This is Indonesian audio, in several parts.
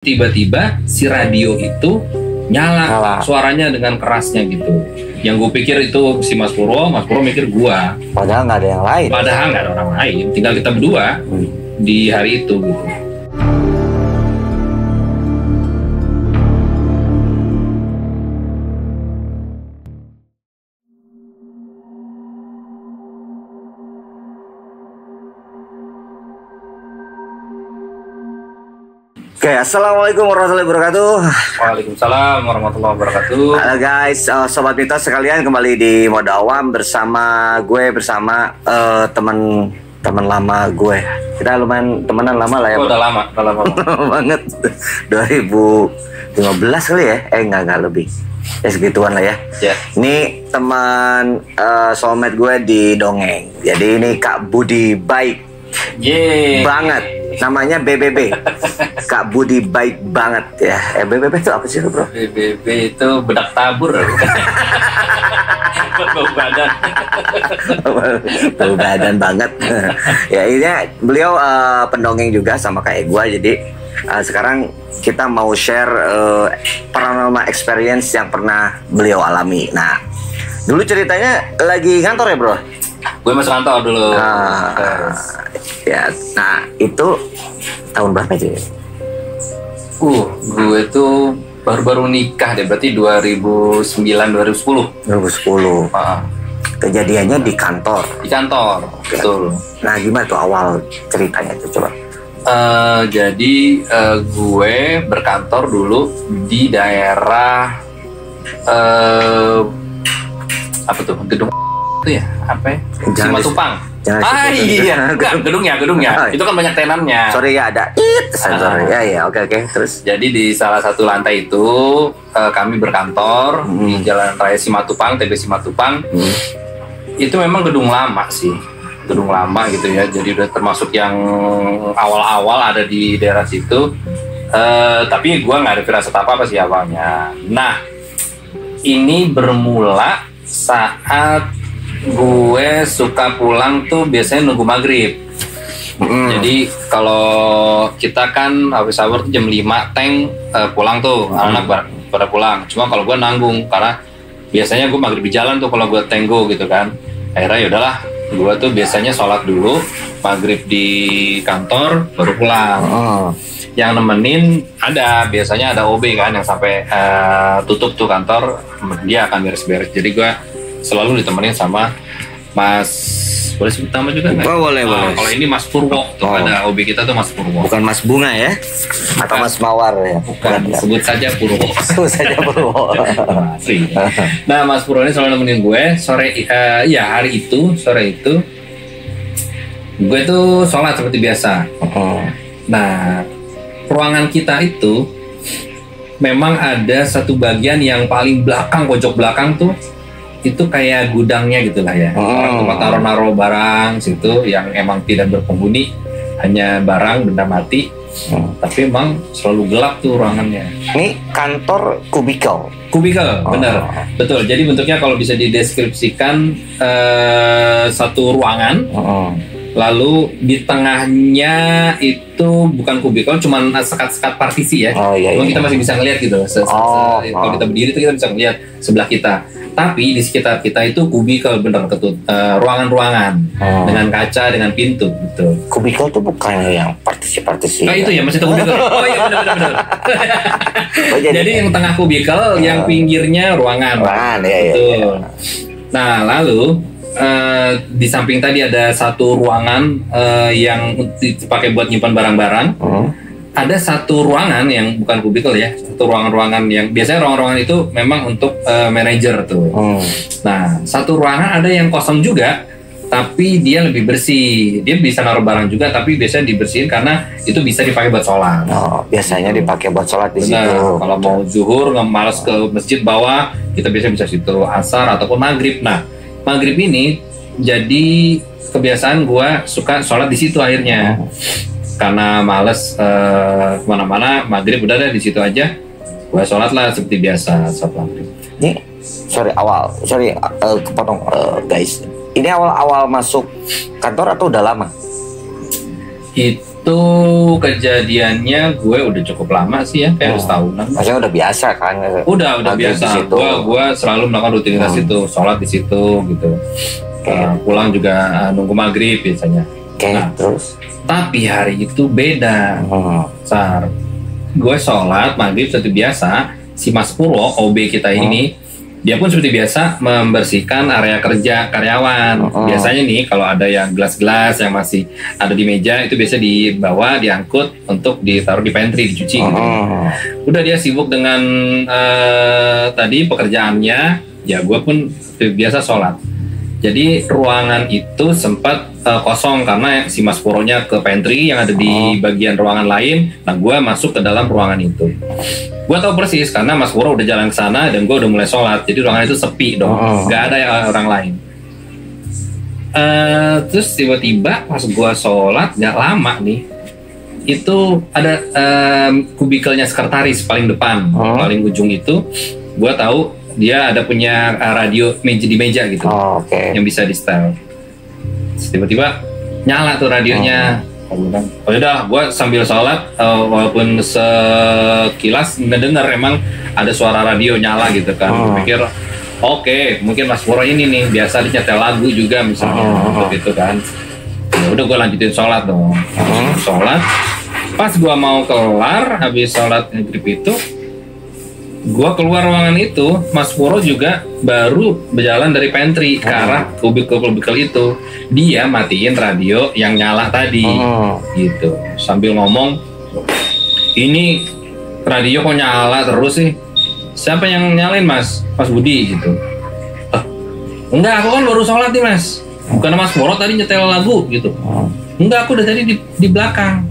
Tiba-tiba si radio itu nyala suaranya dengan kerasnya gitu. Yang gue pikir itu si Mas Purwo mikir gua. Padahal nggak ada yang lain. Padahal nggak ada orang lain, tinggal kita berdua di hari itu gitu. Oke, assalamualaikum warahmatullahi wabarakatuh. Waalaikumsalam warahmatullahi wabarakatuh. Halo guys, sobat mitos sekalian, kembali di Mode Awam bersama teman lama gue. Kita lumayan temenan lama lah ya. Udah lama banget. 2015 kali ya? Enggak lebih. Ya segituan lah ya. Ya. Ini teman soulmate gue di dongeng. Jadi ini Kak Budi baik banget. Namanya BBB. Kak Budi baik banget ya. BBB itu apa sih bro? BBB itu bedak tabur. Bau badan. Bau badan banget. Ya ini beliau pendongeng juga sama kayak gua. Jadi sekarang kita mau share paranormal experience yang pernah beliau alami. Nah, dulu ceritanya lagi kantor ya bro? Gue masuk kantor dulu. Ya, nah itu tahun berapa aja? Gue tuh baru-baru nikah deh, berarti 2009-2010. 2010. Kejadiannya di kantor. Di kantor, betul. Nah, gimana tuh awal ceritanya tuh coba? Jadi gue berkantor dulu di daerah apa tuh gedung itu ya apa ya? Simatupang. Iya, gedungnya. Itu kan banyak tenannya. Sorry ya ada sensor. Ya, oke. Terus. Jadi di salah satu lantai itu kami berkantor di Jalan Raya Simatupang, TB Simatupang. Itu memang gedung lama sih, gedung lama gitu ya. Jadi udah termasuk yang awal-awal ada di daerah situ. Tapi gua nggak ada firasat apa sih awalnya. Nah, ini bermula saat gue suka pulang tuh biasanya nunggu maghrib. Jadi kalau kita kan habis sahur tuh jam 5 pulang tuh, anak-anak pada pulang. Cuma kalau gue nanggung karena biasanya gue maghrib di jalan tuh kalau gue tenggo gitu kan. Akhirnya yaudahlah, gue tuh biasanya sholat dulu maghrib di kantor baru pulang. Yang nemenin biasanya ada OB kan yang sampai tutup tuh kantor, dia akan beres-beres. Jadi gue selalu ditemenin sama Mas, boleh sebut nama juga nggak? Boleh. Kalau ini Mas Purwo, ada OB kita tuh Mas Purwo. Bukan Mas Bunga ya? Atau Mas Mawar ya? Bukan, sebut saja Purwo. Asli. Nah, Mas Purwo ini selalu nemenin gue sore itu gue tuh sholat seperti biasa. Nah, ruangan kita itu memang ada satu bagian yang paling belakang, pojok belakang tuh itu kayak gudangnya gitulah ya. Orang tempat naruh barang situ yang emang tidak berpenghuni, hanya barang benda mati. Tapi emang selalu gelap tuh ruangannya. Ini kantor kubikel, bener, betul. Jadi bentuknya kalau bisa dideskripsikan satu ruangan. Lalu di tengahnya itu bukan kubikel, cuman sekat-sekat partisi ya. Cuma kita masih bisa ngelihat gitu. Kalau kita berdiri itu kita bisa ngelihat sebelah kita. Tapi di sekitar kita itu kubikel bener ruangan-ruangan dengan kaca, dengan pintu gitu. Kubikel tuh bukan yang partisi-partisi. Nah itu ya masih kubikel. Oh iya benar. Jadi yang tengah kubikel, yang pinggirnya ruangan. Iya. Nah lalu di samping tadi ada satu ruangan yang dipakai buat nyimpan barang-barang. Ada satu ruangan yang bukan kubikel ya, satu ruangan-ruangan yang biasanya ruangan-ruangan itu memang untuk manajer tuh. Nah, satu ruangan ada yang kosong juga, tapi dia lebih bersih. Dia bisa naruh barang juga, tapi biasanya dibersihin karena itu bisa dipakai buat sholat. Biasanya dipakai buat sholat di situ. Kalau mau zuhur, malas ke masjid bawah, kita biasanya bisa situ, asar ataupun maghrib. Nah, maghrib ini jadi kebiasaan gue suka sholat di situ akhirnya. Karena males kemana-mana, maghrib udah deh di situ aja. Gue sholat lah seperti biasa sholat maghrib. Ini kepotong guys. Ini awal masuk kantor atau udah lama? Itu kejadiannya gue udah cukup lama sih ya, kayak setahunan. Maksudnya udah biasa kan? Udah biasa. Gue selalu melakukan rutinitas itu, sholat di situ gitu. Pulang juga nunggu maghrib biasanya. Terus? Tapi hari itu beda, Sar. Gue sholat maghrib seperti biasa. Si Mas Purwo, OB kita ini, dia pun seperti biasa membersihkan area kerja karyawan. Biasanya nih kalau ada yang gelas-gelas yang masih ada di meja, itu biasa dibawa, diangkut untuk ditaruh di pantry, dicuci gitu. Udah dia sibuk dengan tadi pekerjaannya, ya gue pun seperti biasa sholat. Jadi ruangan itu sempat kosong karena si Mas Purwonya ke pantry yang ada di bagian ruangan lain. Nah, gue masuk ke dalam ruangan itu. Gue tahu persis karena Mas Purwo udah jalan ke sana dan gue udah mulai sholat. Jadi ruangan itu sepi dong, nggak ada orang lain. Terus tiba-tiba pas gue sholat nggak lama nih, itu ada kubikelnya sekretaris paling depan, paling ujung itu. Gue tahu dia ada punya radio di meja gitu, yang bisa di setel. Tiba-tiba nyala tuh radionya. Oh udah, gue sambil sholat, walaupun sekilas ngedenger emang ada suara radio nyala gitu kan. Gue pikir, mungkin Mas Purwo ini nih biasa nyetel lagu juga misalnya, gitu kan. Ya udah gue lanjutin sholat dong. Sholat, pas gue mau kelar habis sholat maghrib itu, gue keluar ruangan itu, Mas Purwo juga baru berjalan dari pantry ke arah kubikel itu. Dia matiin radio yang nyala tadi, gitu. Sambil ngomong, ini radio kok nyala terus sih? Siapa yang nyalain Mas? Mas Budi gitu. Enggak, aku kan baru sholat nih Mas. Bukan Mas Purwo tadi nyetel lagu gitu. Enggak, aku udah tadi di belakang.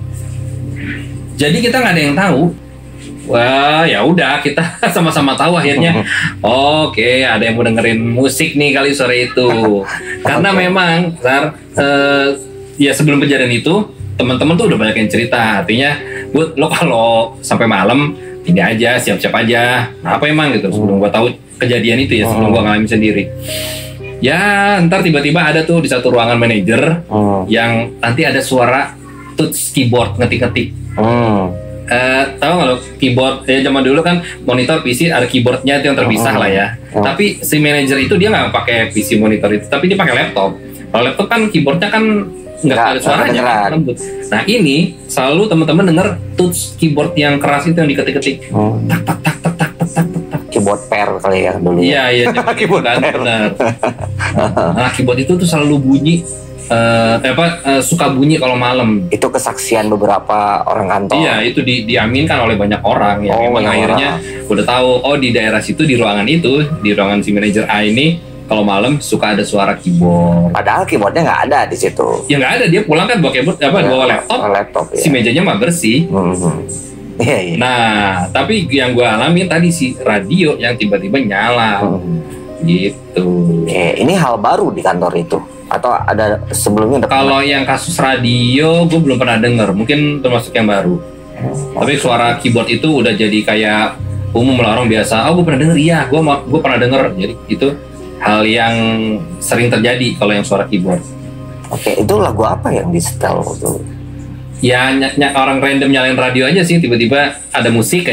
Jadi kita nggak ada yang tahu. Wah, ya udah kita sama-sama tahu akhirnya. Ada yang mau dengerin musik nih kali sore itu. Karena memang, ya sebelum kejadian itu teman-teman tuh udah banyak yang cerita. Artinya, Bud, lo kalau sampai malam ini aja, siap-siap aja. Nah, apa emang gitu? Sebelum gua tahu kejadian itu ya, sebelum gua ngalamin sendiri. Ya, ntar tiba-tiba ada tuh di satu ruangan manajer yang nanti ada suara touch keyboard ngetik-ngetik. Tahu nggak lo keyboard ya, zaman dulu kan monitor PC ada keyboardnya itu yang terpisah lah ya. Tapi si manajer itu dia nggak pakai PC monitor itu, tapi dia pakai laptop. Kalau laptop kan keyboardnya kan nggak ada suaranya, kan lembut. Nah ini selalu teman-teman dengar touch keyboard yang keras itu yang diketik-ketik, tak tak tak tak tak tak tak tak. Keyboard pair kali ya dulu. Iya keyboard kan benar. Nah keyboard itu tuh selalu bunyi. Suka bunyi kalau malam. Itu kesaksian beberapa orang kantor. Iya, itu diaminkan oleh banyak orang ya. Memang akhirnya udah tahu, di daerah situ di ruangan itu, di ruangan si manajer A ini kalau malam suka ada suara keyboard. Padahal keyboardnya nggak ada di situ. Ya nggak ada, dia pulang kan bawa keyboard bawa laptop. Si mejanya mah bersih. Iya. Nah, tapi yang gue alami tadi si radio yang tiba-tiba nyala. Gitu. Ini hal baru di kantor itu. Atau ada sebelumnya? Kalau yang kasus radio gue belum pernah dengar, mungkin termasuk yang baru. Tapi suara keyboard itu udah jadi kayak umum lah, orang biasa. Gue pernah dengar, iya, gue pernah dengar. Jadi itu hal yang sering terjadi kalau yang suara keyboard. Itu lagu apa yang di setel waktu? Ya orang random nyalain radio aja sih, tiba-tiba ada musik,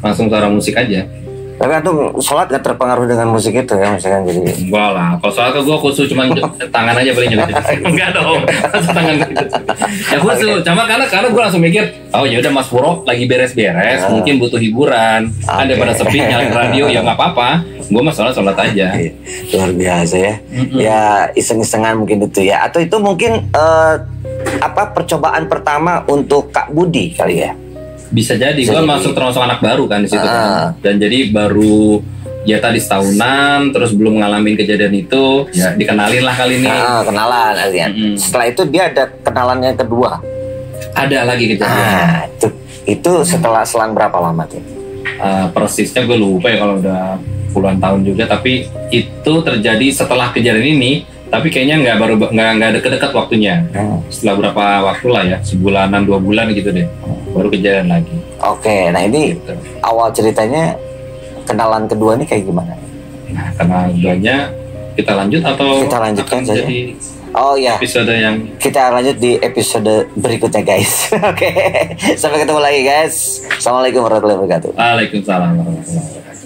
langsung suara musik aja. Tapi tuh sholat gak terpengaruh dengan musik itu ya, misalkan jadi. Enggak lah, kalau sholat gue khusus cuma tangan aja boleh nyebut. Enggak dong, tangan gitu. Ya khusus, cuma karena gue langsung mikir, ya udah Mas Purwo lagi beres-beres, mungkin butuh hiburan. Ada pada sepi nyalain radio ya nggak apa-apa. Gue mah sholat aja. Luar biasa ya. Ya iseng-isengan mungkin itu ya. Atau itu mungkin percobaan pertama untuk Kak Budi kali ya. Bisa jadi, gue masuk termasuk anak baru kan di situ kan. Dan jadi baru ya tadi setahunan, terus belum ngalamin kejadian itu, ya dikenalin lah kali ini. Kenalan kalian. Setelah itu dia ada kenalan yang kedua. Ada lagi kejadian. Itu setelah selang berapa lama tuh? Persisnya gue lupa ya kalau udah puluhan tahun juga, tapi itu terjadi setelah kejadian ini. Tapi kayaknya nggak deket-deket waktunya. Setelah berapa waktu lah ya, sebulanan 2 bulan gitu deh, baru kejadian lagi. Nah ini gitu. Awal ceritanya kenalan kedua ini kayak gimana? Nah kenalan keduanya kita lanjut atau kita lanjutkan saja? Oh iya. Episode yang Kita lanjut di episode berikutnya guys. Oke. Sampai ketemu lagi guys. Assalamualaikum warahmatullahi wabarakatuh. Waalaikumsalam warahmatullahi wabarakatuh.